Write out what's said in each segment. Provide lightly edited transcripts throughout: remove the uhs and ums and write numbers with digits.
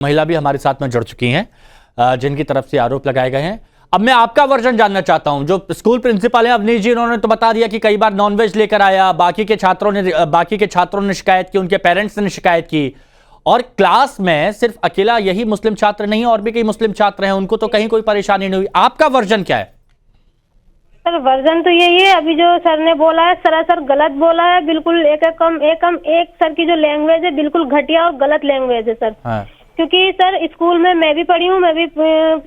महिला भी हमारे साथ में जुड़ चुकी हैं जिनकी तरफ से आरोप लगाए गए हैं। अब मैं आपका वर्जन जानना चाहता हूं। जो स्कूल प्रिंसिपल है अवनीश जी, उन्होंने तो बता दिया कि कई बार नॉनवेज लेकर आया, बाकी के छात्रों ने शिकायत की, उनके पेरेंट्स ने शिकायत की, और क्लास में सिर्फ अकेला यही मुस्लिम छात्र नहीं और भी कई मुस्लिम छात्र हैं, उनको तो कहीं कोई परेशानी नहीं हुई। आपका वर्जन क्या है? सर वर्जन तो यही है, अभी जो सर ने बोला है सरासर गलत बोला है, बिल्कुल एक सर की जो लैंग्वेज है बिल्कुल घटिया और गलत लैंग्वेज है सर। हाँ। क्योंकि सर स्कूल में मैं भी पढ़ी हूँ, मैं भी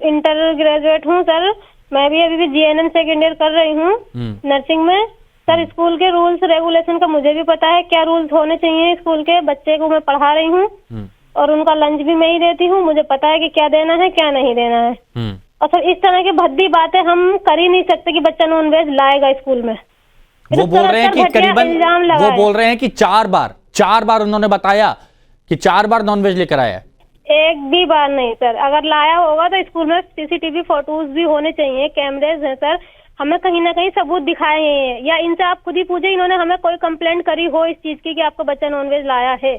इंटर ग्रेजुएट हूँ सर, मैं भी अभी भी GNM सेकेंड ईयर कर रही हूँ नर्सिंग में। सर स्कूल के रूल्स रेगुलेशन का मुझे भी पता है, क्या रूल्स होने चाहिए स्कूल के। बच्चे को मैं पढ़ा रही हूँ और उनका लंच भी मैं ही देती हूँ, मुझे पता है कि क्या देना है क्या नहीं देना है। और सर इस तरह की भद्दी बातें हम कर ही नहीं सकते कि बच्चा नॉनवेज लाएगा स्कूल में। वो बोल रहे हैं कि करीबन वो बोल रहे हैं कि चार बार उन्होंने बताया कि 4 बार नॉनवेज लेकर आया है। एक भी बार नहीं सर, अगर लाया होगा तो स्कूल में CCTV फोटोज भी होने चाहिए, कैमरेज हैं सर, हमें कहीं ना कहीं सबूत दिखाए हैं। या इनसे आप खुद ही पूछे, इन्होंने हमें कोई कंप्लेंट करी हो इस चीज की कि आपका बच्चा नॉनवेज लाया है?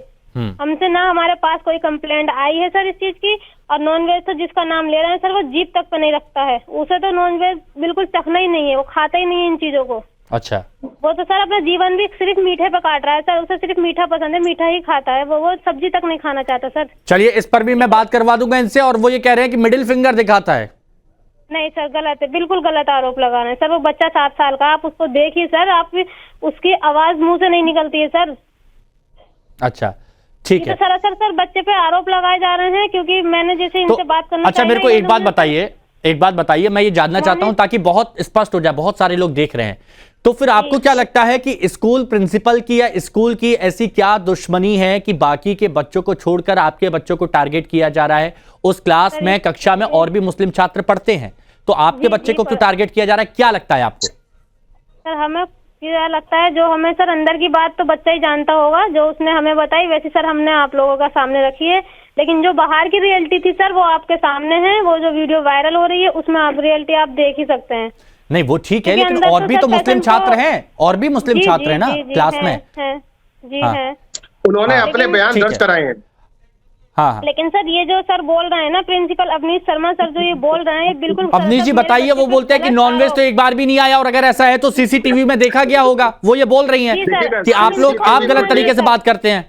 हमसे ना हमारे पास कोई कंप्लेंट आई है सर इस चीज की। और नॉनवेज तो जिसका नाम ले रहे हैं सर वो जीभ तक पे नहीं रखता है, उसे तो नॉनवेज बिल्कुल चखना ही नहीं है, वो खाता ही नहीं है इन चीजों को। अच्छा। वो तो सर अपना जीवन भी सिर्फ मीठे पे काट रहा है सर, उसे सिर्फ मीठा पसंद है, मीठा ही खाता है वो सब्जी तक नहीं खाना चाहता सर। चलिए इस पर भी मैं बात करवा दूंगा इनसे। और वो ये कह रहे हैं कि मिडिल फिंगर दिखाता है। नहीं सर गलत है, बिल्कुल गलत आरोप लगा रहे हैं सर। वो बच्चा 7 साल का, आप उसको देखिए सर, आप उसकी आवाज मुंह से नहीं निकलती है सर। अच्छा ठीक है। तो सरासर सर बच्चे पे आरोप लगाए जा रहे हैं, क्योंकि मैंने जैसे इनसे बात करना। अच्छा मेरे को एक बात बताइए, मैं ये जानना चाहता हूं ताकि बहुत स्पष्ट हो जाए, बहुत सारे लोग देख रहे हैं। तो फिर आपको क्या लगता है कि स्कूल प्रिंसिपल की या स्कूल की ऐसी क्या दुश्मनी है कि बाकी के बच्चों को छोड़कर आपके बच्चों को टारगेट किया जा रहा है? उस क्लास में, कक्षा में और भी मुस्लिम छात्र पढ़ते हैं, तो आपके बच्चे को क्यों टारगेट किया जा रहा है? क्या लगता है आपको? सर हमें क्या लगता है, जो हमें सर अंदर की बात तो बच्चा ही जानता होगा, जो उसने हमें बताई वैसे सर हमने आप लोगों का सामने रखी है। लेकिन जो बाहर की रियलिटी थी सर वो आपके सामने है, वो जो वीडियो वायरल हो रही है उसमें आप रियलिटी आप देख ही सकते हैं। नहीं वो ठीक है, लेकिन और भी तो मुस्लिम छात्र हैं, और भी मुस्लिम छात्र हैं ना क्लास में। जी है, उन्होंने अपने बयान दर्ज कराए हैं। हाँ। लेकिन सर ये जो सर बोल रहे हैं ना प्रिंसिपल अवनीश शर्मा सर, जो ये बोल रहे हैं ये बिल्कुल। अवनीश जी बताइए, वो बोलते हैं कि नॉनवेज तो एक बार भी नहीं आया, और अगर ऐसा है तो CCTV में देखा गया होगा। वो ये बोल रही हैं कि आप गलत तरीके से बात करते हैं।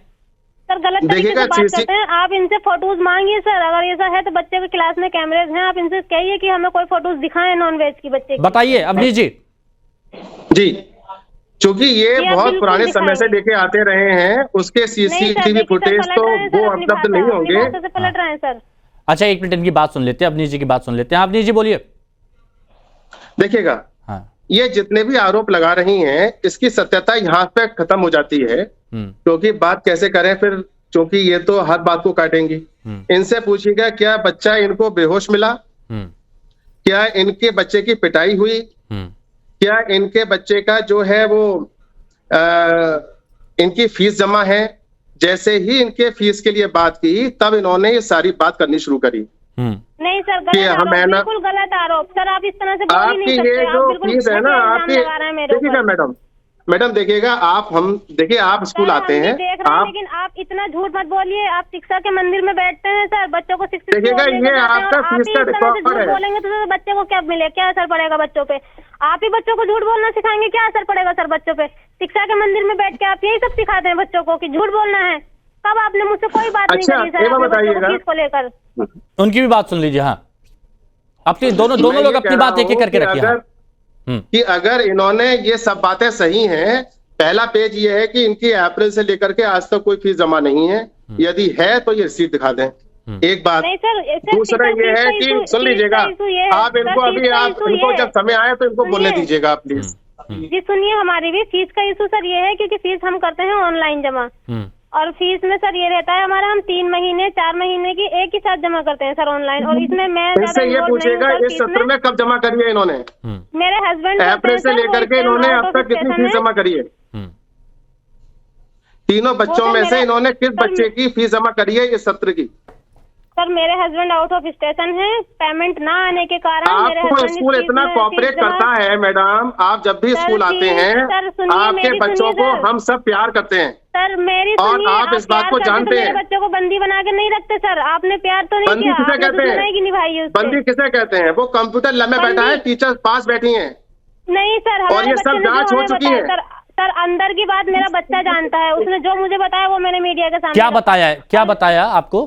सर गलत तरीके से बात करते हैं, आप इनसे फोटोज मांगिए सर। अगर ऐसा है तो बच्चे के क्लास में कैमरेज हैं, आप इनसे कहिए कि हमें कोई फोटोज दिखाएं नॉनवेज की बच्चे की। बताइए अवनीश जी। जी, क्योंकि ये बहुत पुराने समय से लेके आते रहे हैं, उसके CCTV फुटेज तो वो उपलब्ध नहीं होंगे। पलट रहे हैं सर। अच्छा एक मिनट इनकी बात सुन लेते हैं, अवनीश जी की बात सुन लेते हैं। अवनीश जी बोलिए। देखिएगा, ये जितने भी आरोप लगा रही हैं इसकी सत्यता यहाँ पे खत्म हो जाती है, क्योंकि बात कैसे करें फिर, क्योंकि ये तो हर बात को काटेंगी। इनसे पूछिएगा क्या बच्चा इनको बेहोश मिला, क्या इनके बच्चे की पिटाई हुई, क्या इनके बच्चे का जो है वो इनकी फीस जमा है। जैसे ही इनके फीस के लिए बात की तब इन्होंने ये सारी बात करनी शुरू करी। नहीं सर बिल्कुल गलत आरोप सर, आप इस तरह से बोल ही नहीं सकते। ये जो फीस है ना आपकी, देखिएगा मैडम देखिएगा, आप स्कूल आते हैं आप, लेकिन आप इतना झूठ मत बोलिए। आप शिक्षा के मंदिर में बैठते हैं सर, बच्चों को शिक्षित देखिएगा, ये आपका फीस का रिकॉर्ड है। बोलेंगे तो बच्चे को क्या मिले, क्या असर पड़ेगा बच्चों पे? आप ही बच्चों को झूठ बोलना सिखाएंगे, क्या असर पड़ेगा सर बच्चों पे? शिक्षा के मंदिर में बैठ के आप यही सब सिखाते हैं बच्चों को कि झूठ बोलना है। कब आपने मुझसे कोई बात नहीं करी सर बताइएगा को लेकर? उनकी भी बात सुन लीजिए। हाँ, अपनी दोनों लोग अपनी बात एक एक करके रखिए। कि अगर इन्होंने ये सब बातें सही हैं, पहला पेज ये है कि इनकी अप्रैल से लेकर के आज तक कोई फीस जमा नहीं है, यदि है तो ये रसीद दिखा दें। एक बात। दूसरा ये है कि सुन लीजिएगा, आप इनको अभी इनको जब समय आए तो इनको बोलने दीजिएगा प्लीज। जी सुनिए, हमारी भी फीस का इशू सर ये है, क्योंकि फीस हम करते हैं ऑनलाइन जमा, और फीस में सर ये रहता है हमारा, हम 3 महीने 4 महीने की एक ही साथ जमा करते हैं सर ऑनलाइन। और इसमें मैं ये पूछेगा इस सत्र में कब जमा करी है इन्होंने? मेरे हस्बैंड अप्रैल से लेकर के इन्होंने अब तक कितनी फीस जमा करी है? तीनों बच्चों में से इन्होंने किस बच्चे की फीस जमा करी है इस सत्र की? सर मेरे हस्बैंड आउट ऑफ स्टेशन है, पेमेंट ना आने के कारण मेरे आपको हस्बैंड स्कूल इतना कोऑपरेट करता है मैडम, आप जब भी स्कूल आते हैं आपके बच्चों को हम सब प्यार करते हैं सर। मेरी और सुनिए, आप इस बात को प्यार जानते करते तो हैं। मेरे बच्चों को बंदी बना के नहीं रखते सर, आपने प्यार तो नहीं बंदी किया, किसे आपने कहते हैं? दुश्मनी की निभाई है उससे। बंदी किसे कहते हैं? वो कंप्यूटर लम्बे बैठा है, टीचर पास बैठी हैं नहीं सर, और हमारे ये बच्चे सब ने जांच जो हो हमें चुकी बताया है। सर अंदर की बात मेरा बच्चा जानता है, उसने जो मुझे बताया वो मैंने मीडिया के सामने क्या बताया है, क्या बताया आपको?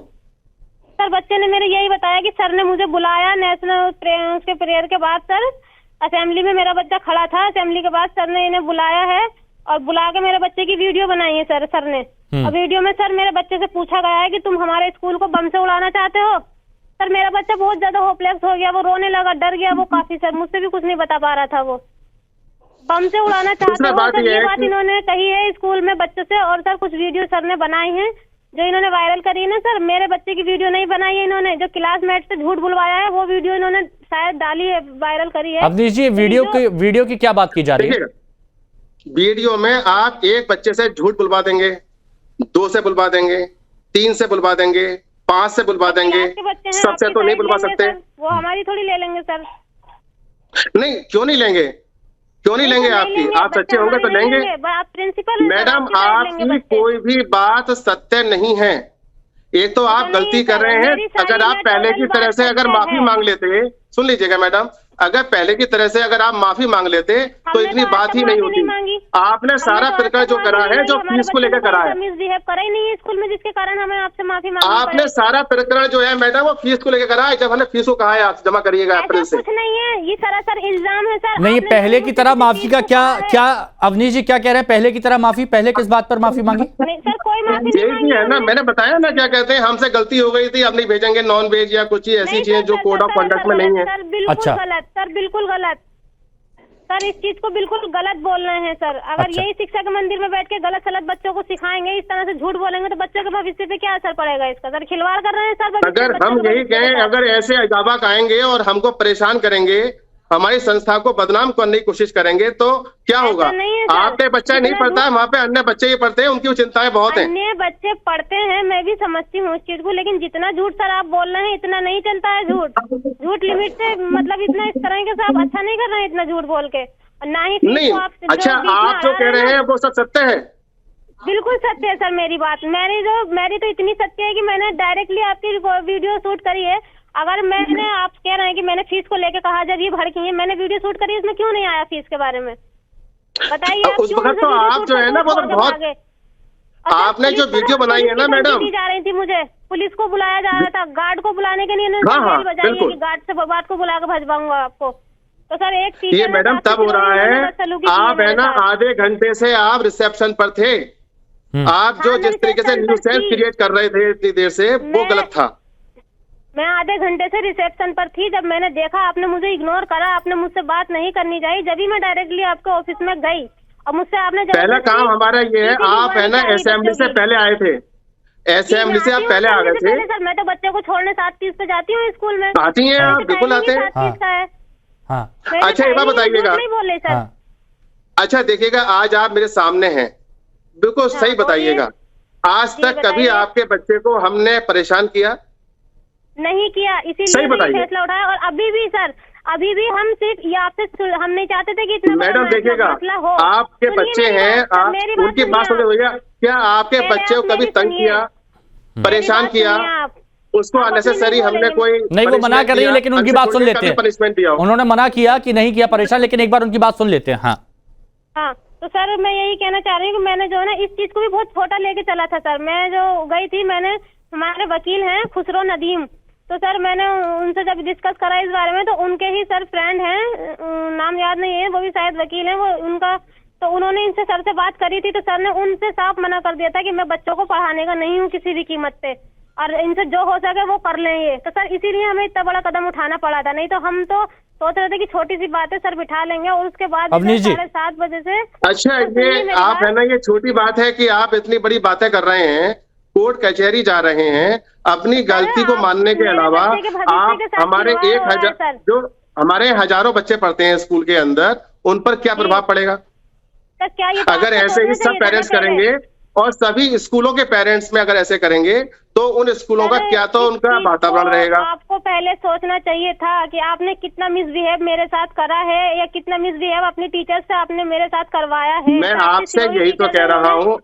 सर बच्चे ने मेरे यही बताया कि सर ने मुझे बुलाया नेशनल उसके प्रेयर के बाद सर, असेंबली में मेरा बच्चा खड़ा था, असेंबली के बाद सर ने इन्हें बुलाया है और बुला के मेरे बच्चे की वीडियो बनाई है सर ने। और वीडियो में सर मेरे बच्चे से पूछा गया है कि तुम हमारे स्कूल को बम से उड़ाना चाहते हो। सर मेरा बच्चा बहुत ज्यादा होपलेस हो गया, वो रोने लगा, डर गया वो काफी सर, मुझसे भी कुछ नहीं बता पा रहा था। वो बम से उड़ाना चाहते हो सर, ये बात इन्होंने कही है स्कूल में बच्चों से। और सर कुछ वीडियो सर ने बनाई है जो इन्होंने वायरल करी है ना सर, मेरे बच्चे की वीडियो नहीं बनाई है इन्होंने, जो क्लासमेट से झूठ बुलवाया है वो वीडियो इन्होंने शायद डाली है, वायरल करी है। अवनीश जी वीडियो की क्या बात की जा रही है? वीडियो में आप एक बच्चे से झूठ बुलवा देंगे, 2 से बुलवा देंगे, 3 से बुलवा देंगे, 5 से बुलवा देंगे, सबसे तो नहीं बुलवा सकते। वो हमारी थोड़ी ले लेंगे सर। नहीं क्यों नहीं लेंगे, क्यों नहीं लेंगे? आपकी आप सच्चे होंगे तो लेंगे। प्रिंसिपल मैडम आपकी कोई भी बात सत्य नहीं है। एक तो आप गलती कर रहे हैं, अगर आप पहले की तरह से अगर माफी मांग लेते, सुन लीजिएगा मैडम, अगर पहले की तरह से अगर आप माफी मांग लेते तो इतनी बात ही नहीं होती। आपने सारा प्रकरण जो करा है, जो फीस को लेकर करा है, मिसबिहेव करा ही नहीं है स्कूल में, जिसके कारण हमें आपसे माफी मांगनी आपने सारा प्रकरण जो है मैडम वो फीस को लेकर करा है। जब हमने फीस को कहा है आप जमा करिएगा अप्रैल से, कुछ नहीं है, ये सरासर इल्जाम है सर। नहीं पहले की तरह माफी का क्या अवनीश जी क्या कह रहे हैं? पहले की तरह माफी, पहले किस बात पर माफी मांगी? सर कोई माफी नहीं यही है ना, मैंने बताया ना क्या कहते हैं, हमसे गलती हो गई थी, अब नहीं भेजेंगे नॉन वेज या कुछ ऐसी चीजें जो कोड ऑफ कंडक्ट में नहीं है। अच्छा गलत सर, बिल्कुल गलत सर, इस चीज को बिल्कुल गलत बोल रहे हैं सर। अगर यही शिक्षा के मंदिर में बैठ के गलत सलत बच्चों को सिखाएंगे, इस तरह से झूठ बोलेंगे तो बच्चों के भविष्य पे क्या असर पड़ेगा इसका? सर खिलवाड़ कर रहे हैं सर। अगर हम यही कहें, अगर ऐसे अजाबक आएंगे और हमको परेशान करेंगे, हमारी संस्था को बदनाम करने की कोशिश करेंगे तो क्या होगा? आपके बच्चा नहीं पढ़ता है, वहाँ पे अन्य बच्चे ही पढ़ते हैं, उनकी चिंताएं बहुत हैं। अन्य बच्चे पढ़ते हैं, मैं भी समझती हूँ उस चीज को, लेकिन जितना झूठ सर आप बोल रहे हैं इतना नहीं चलता है। झूठ लिमिट से, मतलब इतना इस तरह के साहब अच्छा नहीं कर रहे हैं इतना झूठ बोल के, ना ही नहीं। अच्छा आप जो कह रहे हैं वो सब सत्य है? बिल्कुल सत्य है सर मेरी बात। मेरी तो इतनी सत्य है कि मैंने डायरेक्टली आपकी वीडियो शूट करी है। अगर मैंने, आप कह रहे हैं कि मैंने फीस को लेके कहा जब ये भड़की है, मैंने वीडियो शूट करी, इसमें क्यों नहीं आया फीस के बारे में? बताइए। उस वक्त तो आप जो है ना वो तो बहुत, आपने जो वीडियो बनाई है ना मैडम, जा रही थी मुझे, पुलिस को बुलाया जा रहा था, गार्ड को बुलाने के लिए बजाई है कि गार्ड से बात को बुला के भजवाऊंगा आपको। तो सर एक ये मैडम तब हो रहा है, आप है ना आधे घंटे से आप रिसेप्शन पर थे, आप जो जिस तरीके से न्यूसेंस क्रिएट कर रहे थे इतनी देर से, वो गलत था। मैं आधे घंटे से रिसेप्शन पर थी, जब मैंने देखा आपने मुझे इग्नोर करा, आपने मुझसे बात नहीं करनी चाहिए, जब भी मैं डायरेक्टली आपके ऑफिस में गई और मुझसे आपने पहला काम हमारा ये है, आप है ना असेंबली से पहले आए थे, असेंबली से आप पहले आ गए थे। सर मैं तो बच्चे को छोड़ने 7:30 पे जाती हूँ स्कूल में। आती हैं आप, बिल्कुल आते हैं। अच्छा एक बात बताइएगा, अच्छा देखिएगा, आज आप मेरे सामने हैं, बिल्कुल सही बताइएगा, आज तक कभी आपके बच्चे को हमने परेशान किया? नहीं किया, इसीलिए फैसला उठाया। और अभी भी सर, अभी भी हम सिर्फ ये आपसे, हम नहीं चाहते थे कि इतना मैडम देखिएगा, आपके बच्चे हैं, आप उनकी बात सुने भैया, क्या आपके बच्चे को कभी तंग किया, परेशान किया? उसको अननेसेसरी हमने कोई नहीं, वो मना कर रही है, लेकिन उनकी बात सुन लेते हैं। पनिशमेंट दिया, उन्होंने मना किया कि नहीं किया परेशान, लेकिन एक बार उनकी बात सुन लेते हैं। हाँ तो सर मैं यही कहना चाह रही हूँ कि मैंने जो है ना इस चीज को भी बहुत छोटा लेके चला था सर। मैं जो गई थी, मैंने, हमारे वकील हैं खुसरो नदीम, तो सर मैंने उनसे जब डिस्कस करा इस बारे में, तो उनके ही सर फ्रेंड हैं, नाम याद नहीं है, वो भी शायद वकील हैं, वो उनका, तो उन्होंने इनसे सर से बात करी थी, तो सर ने उनसे साफ मना कर दिया था कि मैं बच्चों को पढ़ाने का नहीं हूँ किसी भी कीमत पे, और इनसे जो हो सके वो कर लें ये। तो सर इसीलिए हमें इतना बड़ा कदम उठाना पड़ा था, नहीं तो हम तो सोच रहे थे कि छोटी सी बात है सर, बिठा लेंगे और उसके बाद 7:30 बजे से। अच्छा ये आप है ना, ये छोटी बात है कि आप इतनी बड़ी बातें कर रहे हैं, कोर्ट कचहरी जा रहे हैं, अपनी गलती को मानने के अलावा आप हमारे 1000 जो हमारे हजारों बच्चे पढ़ते हैं स्कूल के अंदर, उन पर क्या प्रभाव पड़ेगा? अगर ऐसे ही सब पेरेंट्स करेंगे और सभी स्कूलों के पेरेंट्स में अगर ऐसे करेंगे तो उन स्कूलों का क्या तो उनका वातावरण रहेगा। आपको पहले सोचना चाहिए था कि आपने कितना मिसबिहेव मेरे साथ करा है या कितना मिसबिहेव अपने टीचर से आपने मेरे साथ करवाया है। मैं आपसे यही तो कह रहा हूँ,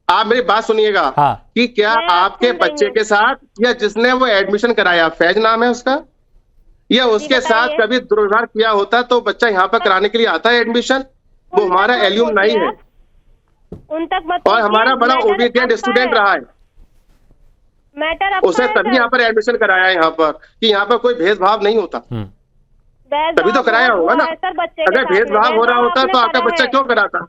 आप मेरी बात सुनिएगा। हाँ। कि क्या आपके बच्चे के साथ या जिसने वो एडमिशन कराया, फैज नाम है उसका, या उसके साथ कभी दुर्व्यवहार किया होता तो बच्चा यहाँ पर कराने के लिए आता है एडमिशन? वो हमारा एल्यूमनाई है उन तक और हमारा बड़ा ओबीडिएंट स्टूडेंट रहा है। मैटर उसे तभी यहाँ पर एडमिशन कराया है, यहाँ पर कि यहाँ पर कोई भेदभाव नहीं होता, तभी तो कराया होगा ना। अगर भेदभाव हो रहा होता तो आपका बच्चा क्यों कराता?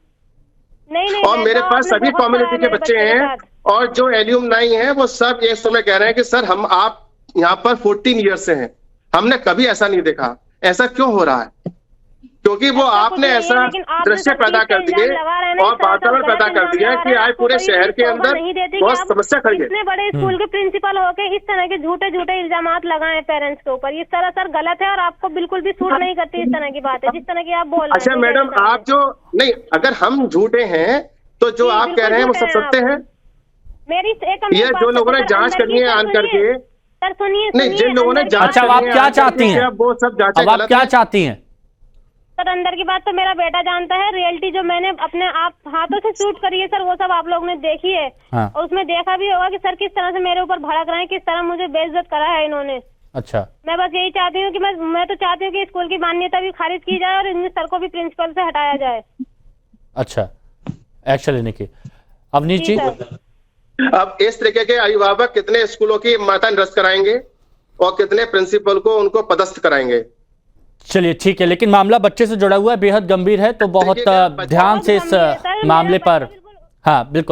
नहीं, और मेरे पास सभी कम्युनिटी के बच्चे हैं और जो एल्यूमनाई हैं वो सब एक समय कह रहे हैं कि सर आप यहाँ पर 14 ईयर से हैं, हमने कभी ऐसा नहीं देखा। ऐसा क्यों हो रहा है? क्योंकि वो आपने ऐसा दृश्य पैदा कर दिए और वातावरण पैदा कर दिया कि आज पूरे शहर के अंदर बहुत समस्या खड़ी है। इतने बड़े स्कूल के प्रिंसिपल होके इस तरह के झूठे इल्जामात लगाए पेरेंट्स के ऊपर, इस तरह सर गलत है और आपको बिल्कुल भी सूट नहीं करती इस तरह की बात है जिस तरह की आप बोल रहे हैं। अच्छा मैडम, आप जो नहीं, अगर हम झूठे हैं तो जो आप कह रहे हैं वो सब सत्य है। मेरी ये जो लोगों ने जांच करनी है आन करके, सर सुनिए, नहीं जिन लोगों ने जांच अच्छा, आप क्या चाहती हैं? वो सब जांचें अब आप गलत क्या हैं। चाहती हैं? सर अंदर की बात तो मेरा बेटा जानता है, रियलिटी जो मैंने अपने आप हाथों से शूट करी है सर वो सब आप लोग ने देखी है। हाँ। और उसमें देखा भी होगा कि सर किस तरह से मेरे ऊपर भड़क रहे हैं, किस तरह मुझे बेइज्जत करा है इन्होंने। अच्छा, मैं बस यही चाहती हूँ कि मैं तो चाहती हूँ कि स्कूल की मान्यता भी खारिज की जाए और इन सर को भी प्रिंसिपल से हटाया जाए। अच्छा, एक्शन लेने की। अवनीश जी, अब इस तरीके के अभिभावक कितने स्कूलों की माता निरस्त कराएंगे और कितने प्रिंसिपल को उनको पदस्थ कराएंगे? चलिए ठीक है, लेकिन मामला बच्चे से जुड़ा हुआ है, बेहद गंभीर है, तो बहुत ध्यान से इस मामले पर, हाँ बिल्कुल।